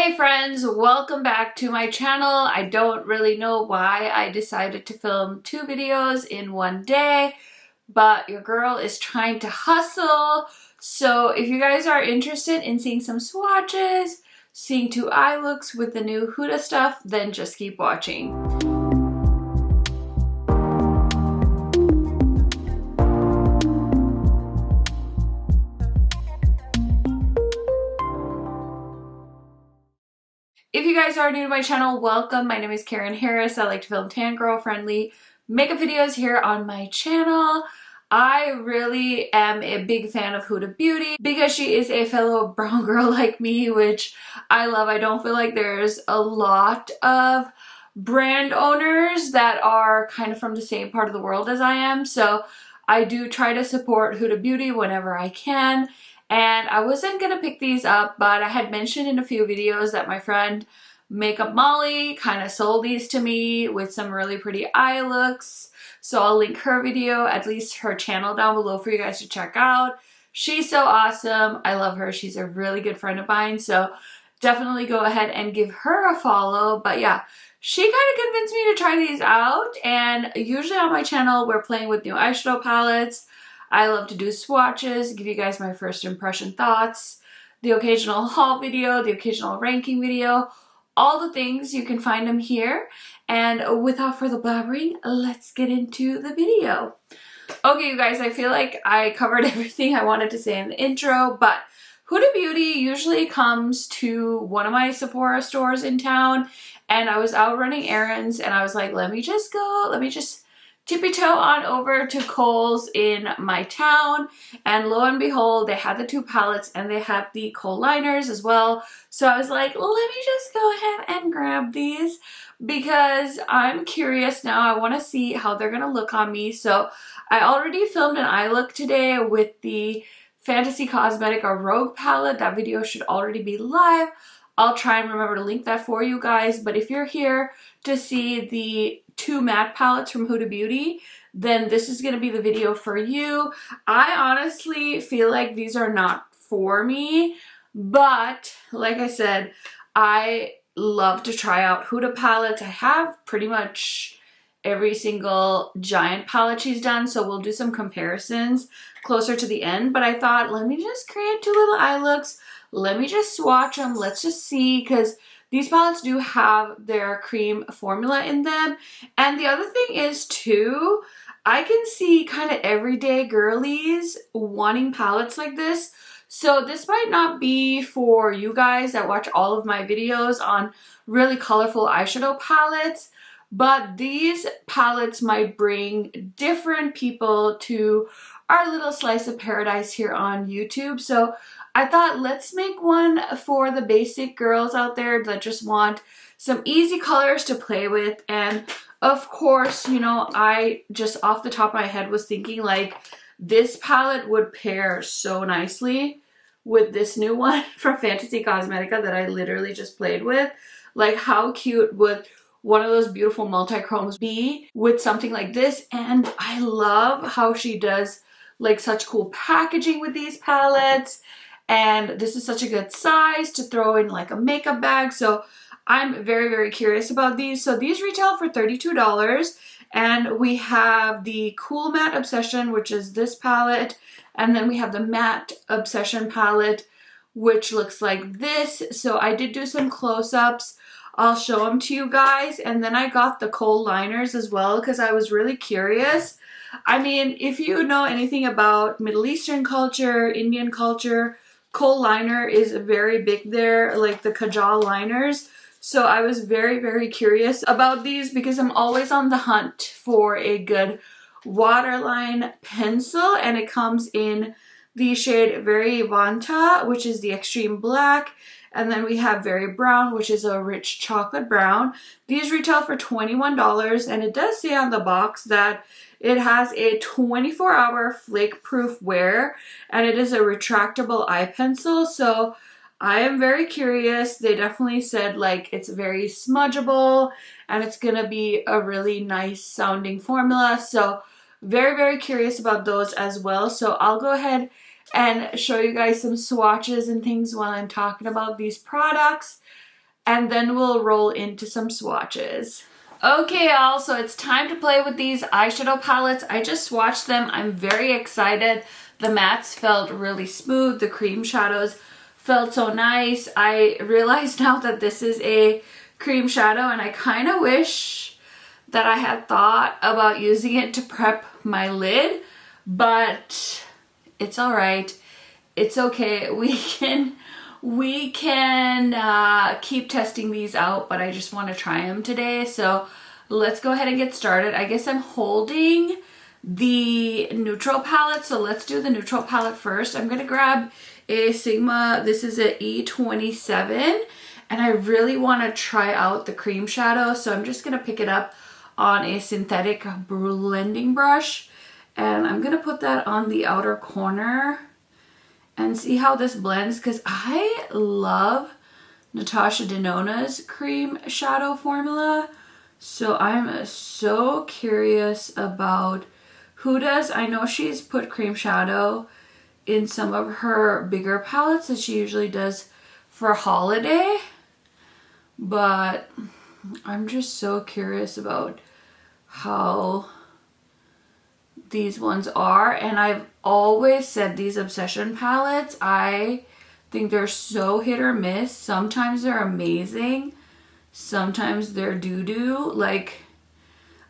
Hey friends, welcome back to my channel. I don't really know why I decided to film 2 videos in one day, but your girl is trying to hustle. So if you guys are interested in seeing some swatches, seeing 2 eye looks with the new Huda stuff, then just keep watching. If you guys are new to my channel, welcome. My name is KARENHARRIS. I like to film tan girl friendly makeup videos here on my channel. I really am a big fan of Huda Beauty because she is a fellow brown girl like me, which I love. I don't feel like there's a lot of brand owners that are kind of from the same part of the world as I am. So I do try to support Huda Beauty whenever I can. And I wasn't gonna pick these up, but I had mentioned in a few videos that my friend Makeup Molly kind of sold these to me with some really pretty eye looks. So I'll link her video, at least her channel, down below for you guys to check out. She's so awesome. I love her. She's a really good friend of mine. So definitely go ahead and give her a follow. But yeah, she kind of convinced me to try these out. And usually on my channel, we're playing with new eyeshadow palettes. I love to do swatches, give you guys my first impression thoughts, the occasional haul video, the occasional ranking video, all the things. You can find them here. And without further blabbering, let's get into the video. Okay, you guys, I feel like I covered everything I wanted to say in the intro, but Huda Beauty usually comes to one of my Sephora stores in town, and I was out running errands and I was like, let me just tippy-toe on over to Kohl's in my town, and lo and behold, they had the 2 palettes and they had the Kohl liners as well. So I was like, let me just go ahead and grab these because I'm curious now. I want to see how they're gonna look on me. So I already filmed an eye look today with the Fantasy Cosmetica Rogue palette. That video should already be live. I'll try and remember to link that for you guys. But if you're here to see the 2 matte palettes from Huda Beauty, then this is going to be the video for you. I honestly feel like these are not for me, but like I said, I love to try out Huda palettes. I have pretty much every single giant palette she's done, so we'll do some comparisons closer to the end. But I thought, let me just create 2 little eye looks. Let me just swatch them. Let's just see, because these palettes do have their cream formula in them. And the other thing is too, I can see kind of everyday girlies wanting palettes like this. So this might not be for you guys that watch all of my videos on really colorful eyeshadow palettes, but these palettes might bring different people to our little slice of paradise here on YouTube. So I thought, let's make one for the basic girls out there that just want some easy colors to play with. And of course, you know, I just off the top of my head was thinking like this palette would pair so nicely with this new one from Fantasy Cosmetica that I literally just played with. Like, how cute would one of those beautiful multi-chromes be with something like this? And I love how she does like such cool packaging with these palettes. And this is such a good size to throw in like a makeup bag. So I'm very, very curious about these. So these retail for $32. And we have the Cool Matte Obsession, which is this palette. And then we have the Matte Obsession palette, which looks like this. So I did do some close-ups. I'll show them to you guys. And then I got the Kohl liners as well because I was really curious. I mean, if you know anything about Middle Eastern culture, Indian culture, Kohl liner is very big there, like the Kajal liners. So I was very, very curious about these because I'm always on the hunt for a good waterline pencil, and it comes in the shade Very Vanta, which is the extreme black, and then we have Very Brown, which is a rich chocolate brown. These retail for $21, and it does say on the box that it has a 24-hour flake-proof wear, and it is a retractable eye pencil. So I am very curious. They definitely said like it's very smudgeable and it's gonna be a really nice sounding formula. So very, very curious about those as well. So I'll go ahead and show you guys some swatches and things while I'm talking about these products. and then we'll roll into some swatches. Okay, y'all, so it's time to play with these eyeshadow palettes. I just swatched them. I'm very excited. The mattes felt really smooth. The cream shadows felt so nice. I realize now that this is a cream shadow, and I kind of wish that I had thought about using it to prep my lid, but it's all right. It's okay. We can keep testing these out, but I just want to try them today. So let's go ahead and get started. I guess I'm holding the neutral palette, so let's do the neutral palette first. I'm going to grab a Sigma. This is an E27, and I really want to try out the cream shadow, so I'm just going to pick it up on a synthetic blending brush, and I'm going to put that on the outer corner and see how this blends, because I love Natasha Denona's cream shadow formula. So I'm so curious about Huda's. I know she's put cream shadow in some of her bigger palettes that she usually does for holiday, but I'm just so curious about how these ones are. And I've always said these Obsession palettes, I think they're so hit or miss. Sometimes they're amazing, sometimes they're doo-doo. Like,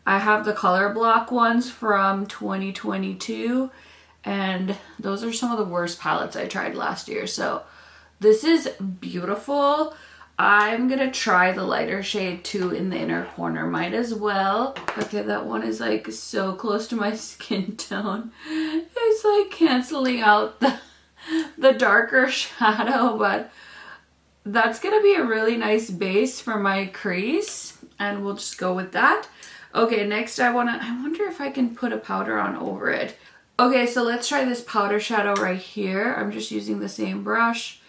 I have the color block ones from 2022, and those are some of the worst palettes I tried last year. So this is beautiful. I'm gonna try the lighter shade too in the inner corner. Might as well. Okay, that one is like so close to my skin tone. It's like canceling out the darker shadow, but that's gonna be a really nice base for my crease, and we'll just go with that. Okay, next I wonder if I can put a powder on over it. Okay, so let's try this powder shadow right here. I'm just using the same brush,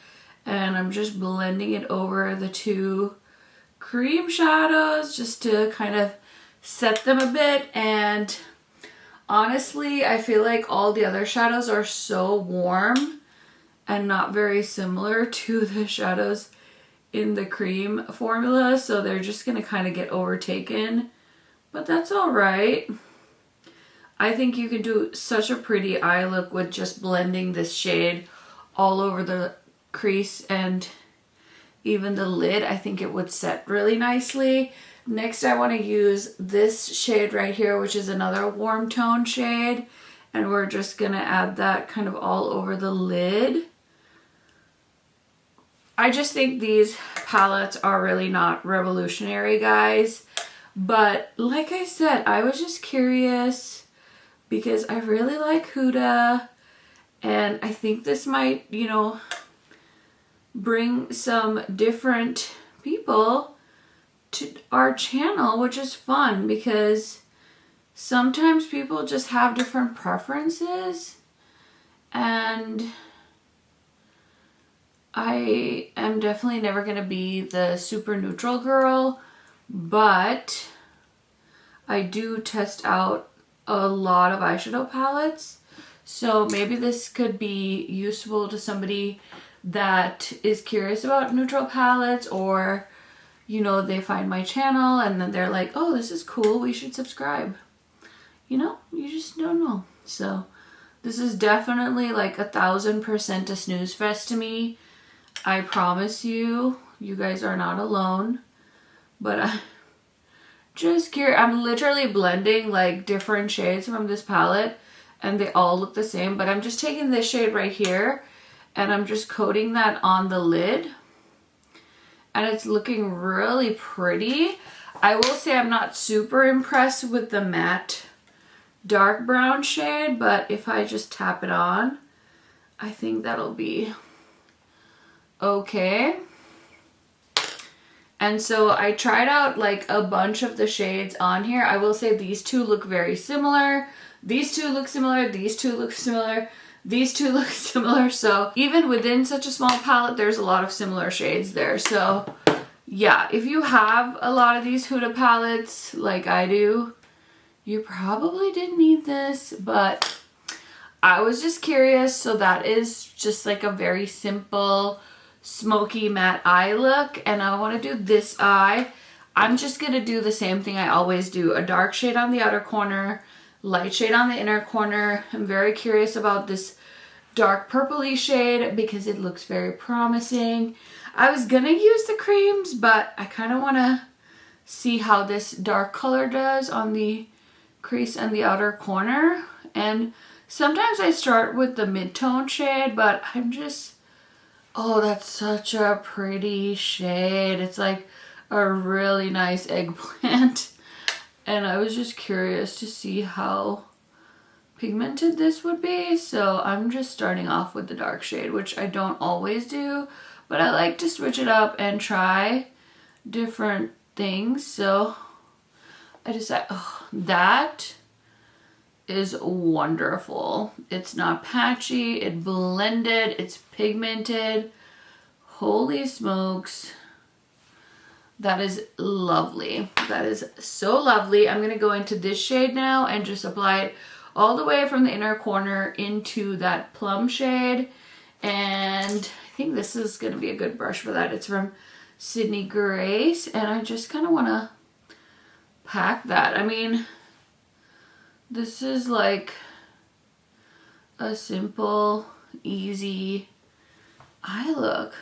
and I'm just blending it over the two cream shadows just to kind of set them a bit. And honestly, I feel like all the other shadows are so warm and not very similar to the shadows in the cream formula, so they're just gonna kind of get overtaken, but that's all right. I think you can do such a pretty eye look with just blending this shade all over the crease and even the lid. I think it would set really nicely. Next, I want to use this shade right here, which is another warm tone shade, and we're just gonna add that kind of all over the lid. I just think these palettes are really not revolutionary, guys, but like I said, I was just curious because I really like Huda, and I think this might, you know, bring some different people to our channel, which is fun because sometimes people just have different preferences, and I am definitely never going to be the super neutral girl, but I do test out a lot of eyeshadow palettes, so maybe this could be useful to somebody that is curious about neutral palettes, or, you know, they find my channel and then they're like, oh, this is cool, we should subscribe. You know, you just don't know. So this is definitely like 1000% a snooze fest to me. I promise you, you guys are not alone. But I'm just curious. I'm literally blending like different shades from this palette and they all look the same, but I'm just taking this shade right here and I'm just coating that on the lid, and it's looking really pretty. I will say I'm not super impressed with the matte dark brown shade, but if I just tap it on, I think that'll be okay. And so I tried out like a bunch of the shades on here. I will say these two look very similar. These two look similar. These two look similar. These two look similar. So even within such a small palette, there's a lot of similar shades there. So yeah, if you have a lot of these Huda palettes like I do, you probably didn't need this, but I was just curious. So that is just like a very simple smoky matte eye look, and I want to do this eye. I'm just going to do the same thing I always do. A dark shade on the outer corner, light shade on the inner corner. I'm very curious about this dark purpley shade because it looks very promising. I was going to use the creams, but I kind of want to see how this dark color does on the crease and the outer corner. And sometimes I start with the mid-tone shade, but I'm just, oh, that's such a pretty shade. It's like a really nice eggplant. And I was just curious to see how pigmented this would be. So I'm just starting off with the dark shade, which I don't always do, but I like to switch it up and try different things. So I decided, oh, that is wonderful. It's not patchy, it blended, it's pigmented. Holy smokes. That is lovely. That is so lovely. I'm going to go into this shade now and just apply it all the way from the inner corner into that plum shade. And I think this is going to be a good brush for that. It's from Sydney Grace. And I just kind of want to pack that. I mean, this is like a simple, easy eye look.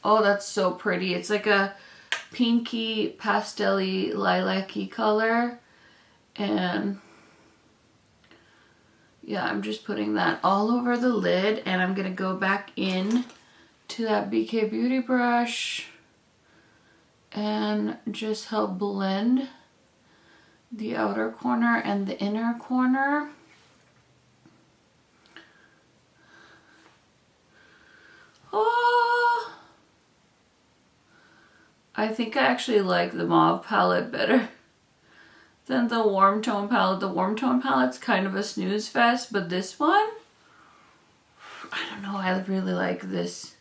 Oh, that's so pretty. It's like a pinky, pastel-y, lilac-y color. And yeah, I'm just putting that all over the lid. And I'm going to go back in to that BK Beauty brush and just help blend the outer corner and the inner corner. Oh, I think I actually like the mauve palette better than the warm tone palette. The warm tone palette's kind of a snooze fest, but this one, I don't know, I really like this.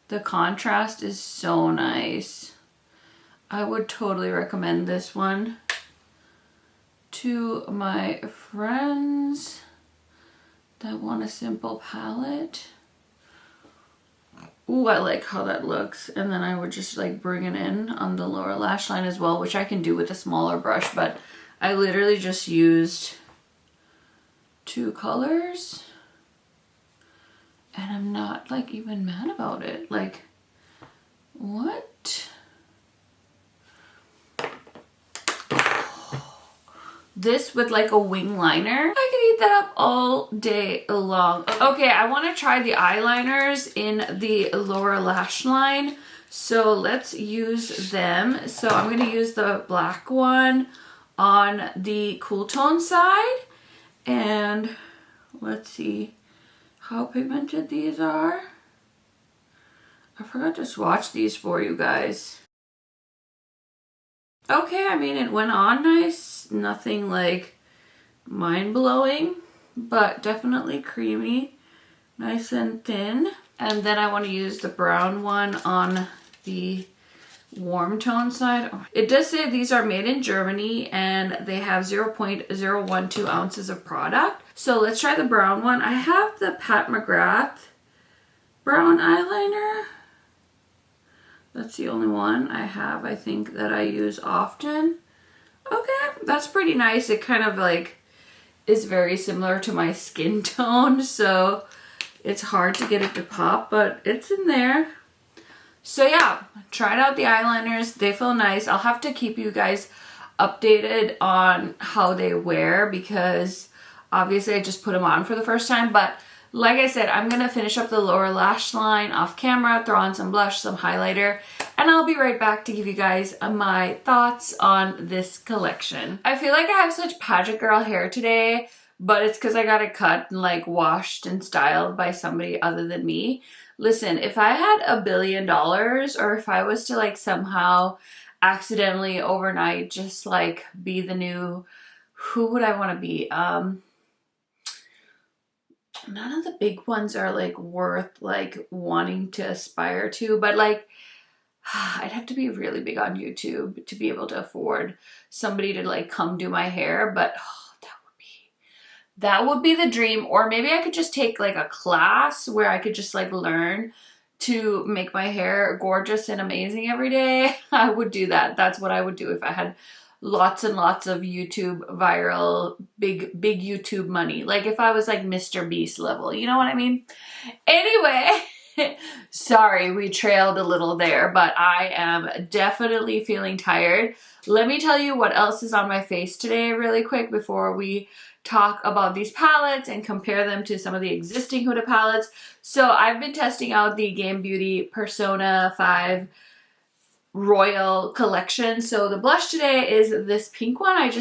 The contrast is so nice. I would totally recommend this one to my friends that want a simple palette. Ooh, I like how that looks. And then I would just like bring it in on the lower lash line as well, which I can do with a smaller brush, but I literally just used 2 colors and I'm not like even mad about it. Like, what? This with like a wing liner. I could eat that up all day long. Okay, I want to try the eyeliners in the lower lash line. So let's use them. So I'm going to use the black one on the cool tone side. And let's see how pigmented these are. I forgot to swatch these for you guys. Okay, I mean, it went on nice. Nothing like mind-blowing, but definitely creamy, nice and thin. And then I want to use the brown one on the warm tone side. It does say these are made in Germany and they have 0.012 ounces of product. So let's try the brown one. I have the Pat McGrath brown eyeliner. That's the only one I have, I think, that I use often. Okay, that's pretty nice. It kind of like is very similar to my skin tone, so it's hard to get it to pop, but it's in there. So yeah, tried out the eyeliners. They feel nice. I'll have to keep you guys updated on how they wear because obviously I just put them on for the first time, but like I said, I'm going to finish up the lower lash line off camera, throw on some blush, some highlighter, and I'll be right back to give you guys my thoughts on this collection. I feel like I have such pageant girl hair today, but it's because I got it cut and like washed and styled by somebody other than me. Listen, if I had $1 billion or if I was to like somehow accidentally overnight just like be the new, who would I want to be? None of the big ones are like worth like wanting to aspire to, but like I'd have to be really big on YouTube to be able to afford somebody to like come do my hair, but oh, that would be That would be the dream. Or maybe I could just take like a class where I could just like learn to make my hair gorgeous and amazing every day. I would do that. That's what I would do if I had lots and lots of YouTube viral, big YouTube money. Like if I was like Mr. Beast level, you know what I mean? Anyway, sorry, we trailed a little there, but I am definitely feeling tired. Let me tell you what else is on my face today really quick before we talk about these palettes and compare them to some of the existing Huda palettes. So I've been testing out the Game Beauty Persona 5 Royal collection. So the blush today is this pink one.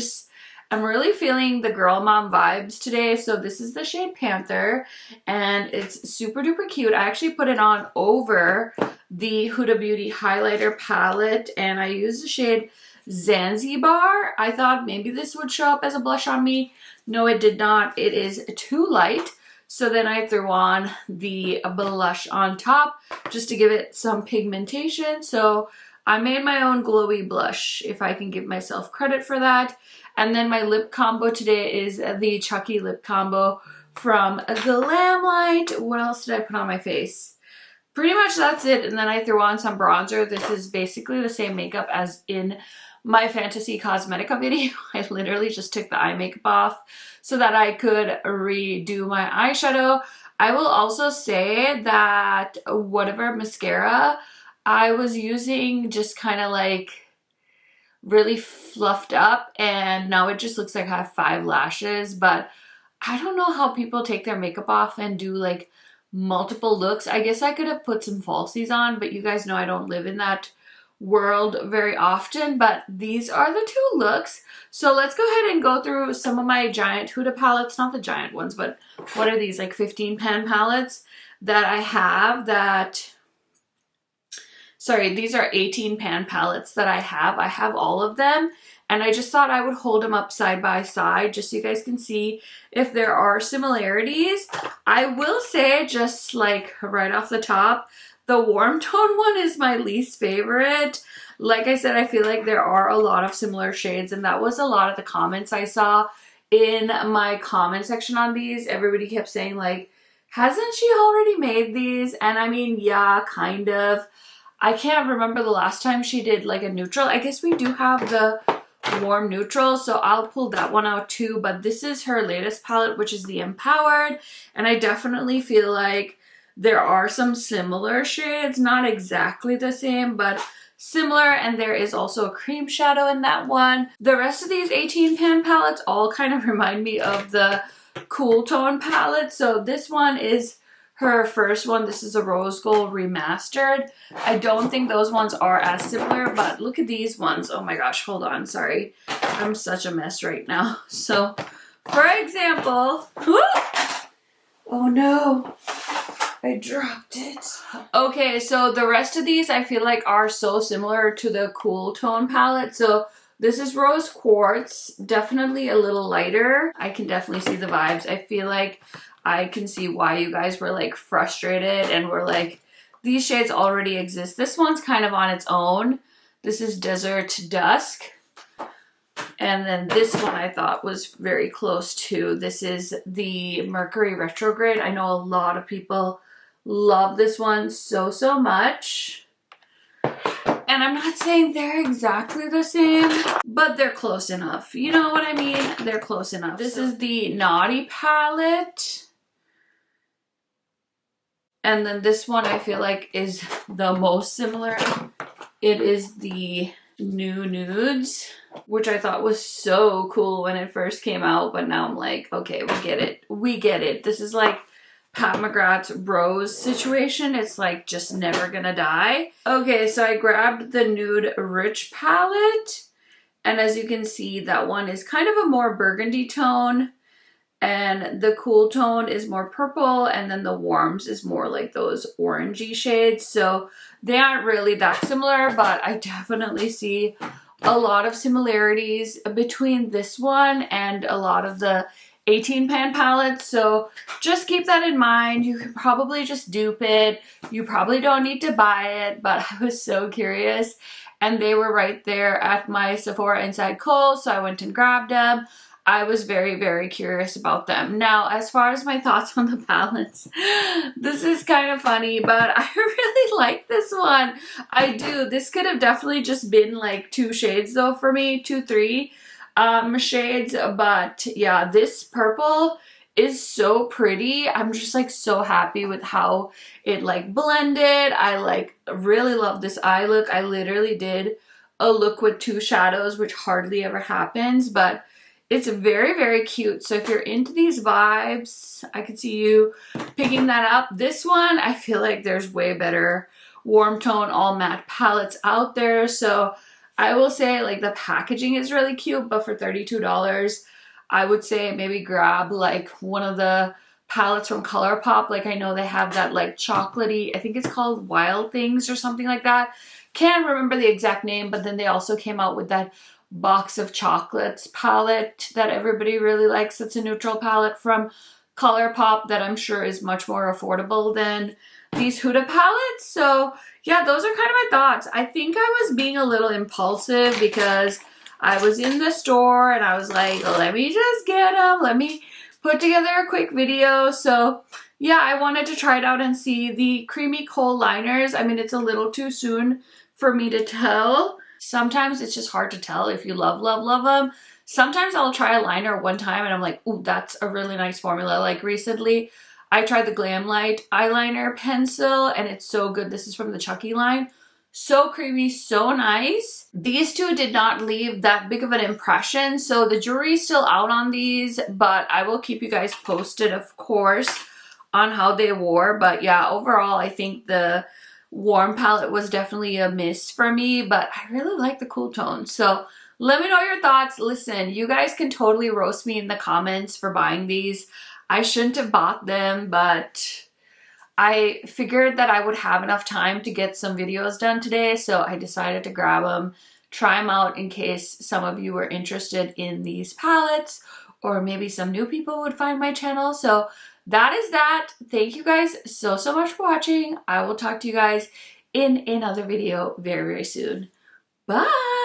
I'm really feeling the girl mom vibes today. So this is the shade Panther and it's super duper cute. I actually put it on over the Huda Beauty highlighter palette and I used the shade Zanzibar. I thought maybe this would show up as a blush on me. No, it did not. It is too light. So then I threw on the blush on top just to give it some pigmentation. So I made my own glowy blush, if I can give myself credit for that. And then my lip combo today is the Chucky lip combo from Glamlite. What else did I put on my face? Pretty much that's it. And then I threw on some bronzer. This is basically the same makeup as in my Fantasy Cosmetica video. I literally just took the eye makeup off so that I could redo my eyeshadow. I will also say that whatever mascara I was using just kind of like really fluffed up and now it just looks like I have 5 lashes, but I don't know how people take their makeup off and do like multiple looks. I guess I could have put some falsies on, but you guys know I don't live in that world very often, but these are the 2 looks. So let's go ahead and go through some of my giant Huda palettes, not the giant ones, but what are these, like 15 pan palettes that I have that, sorry, these are 18 pan palettes that I have. I have all of them and I just thought I would hold them up side by side just so you guys can see if there are similarities. I will say just like right off the top, the warm tone one is my least favorite. Like I said, I feel like there are a lot of similar shades and that was a lot of the comments I saw in my comment section on these. Everybody kept saying like, hasn't she already made these? And I mean, yeah, kind of. I can't remember the last time she did like a neutral. I guess we do have the warm neutral, so I'll pull that one out too. But this is her latest palette, which is the Empowered. And I definitely feel like there are some similar shades, not exactly the same, but similar. And there is also a cream shadow in that one. The rest of these 18 pan palettes all kind of remind me of the Cool Tone palette. So this one is her first one. This is a Rose Gold Remastered. I don't think those ones are as similar, but look at these ones. Oh my gosh, hold on, sorry. I'm such a mess right now. So, for example, oh no, I dropped it. Okay, so the rest of these I feel like are so similar to the Cool Tone palette. So this is Rose Quartz, definitely a little lighter. I can definitely see the vibes. I feel like I can see why you guys were like frustrated and were like, these shades already exist. This one's kind of on its own. This is Desert Dusk. And then this one I thought was very close to. This is the Mercury Retrograde. I know a lot of people love this one so much. And I'm not saying they're exactly the same, but they're close enough. You know what I mean? They're close enough. This is the Naughty palette. And then this one I feel like is the most similar. It is the New Nudes, which I thought was so cool when it first came out, but now I'm like, okay, we get it. We get it. This is like Pat McGrath's Rose situation. It's like just never gonna die. Okay, so I grabbed the Nude Rich palette, and as you can see, that one is kind of a more burgundy tone, and the Cool Tone is more purple, and then the Warms is more like those orangey shades. So they aren't really that similar, but I definitely see a lot of similarities between this one and a lot of the 18 pan palettes. So just keep that in mind. You can probably just dupe it. You probably don't need to buy it, but I was so curious and they were right there at my Sephora inside Kohl, so I went and grabbed them. I was very, very curious about them. Now, as far as my thoughts on the palettes, this is kind of funny, but I really like this one. I do. This could have definitely just been like 2 shades though for me, 2, 3 shades. But yeah, this purple is so pretty. I'm just like so happy with how it like blended. I like really love this eye look. I literally did a look with 2 shadows, which hardly ever happens, but it's very, very cute. So if you're into these vibes, I could see you picking that up. This one, I feel like there's way better warm tone all matte palettes out there. So I will say like the packaging is really cute, but for $32, I would say maybe grab like one of the palettes from ColourPop. Like I know they have that like chocolatey, I think it's called Wild Things or something like that. Can't remember the exact name, but then they also came out with that Box of Chocolates palette that everybody really likes. It's a neutral palette from ColourPop that I'm sure is much more affordable than these Huda palettes. So yeah, those are kind of my thoughts. I think I was being a little impulsive because I was in the store and I was like, let me just get them. Let me put together a quick video. So yeah, I wanted to try it out and see the creamy Kohl liners. I mean, it's a little too soon for me to tell. Sometimes it's just hard to tell if you love them. Sometimes I'll try a liner one time and I'm like, ooh, that's a really nice formula. Like recently, I tried the Glamlite eyeliner pencil and it's so good. This is from the Chucky line. So creamy, so nice. These two did not leave that big of an impression. So the jury's still out on these, but I will keep you guys posted, of course, on how they wore. But yeah, overall, I think the warm palette was definitely a miss for me, but I really like the cool tone. So let me know your thoughts. Listen, you guys can totally roast me in the comments for buying these. I shouldn't have bought them, but I figured that I would have enough time to get some videos done today, so I decided to grab them, try them out in case some of you were interested in these palettes, or maybe some new people would find my channel. So that is that. Thank you guys so much for watching. I will talk to you guys in another video very, very soon. Bye!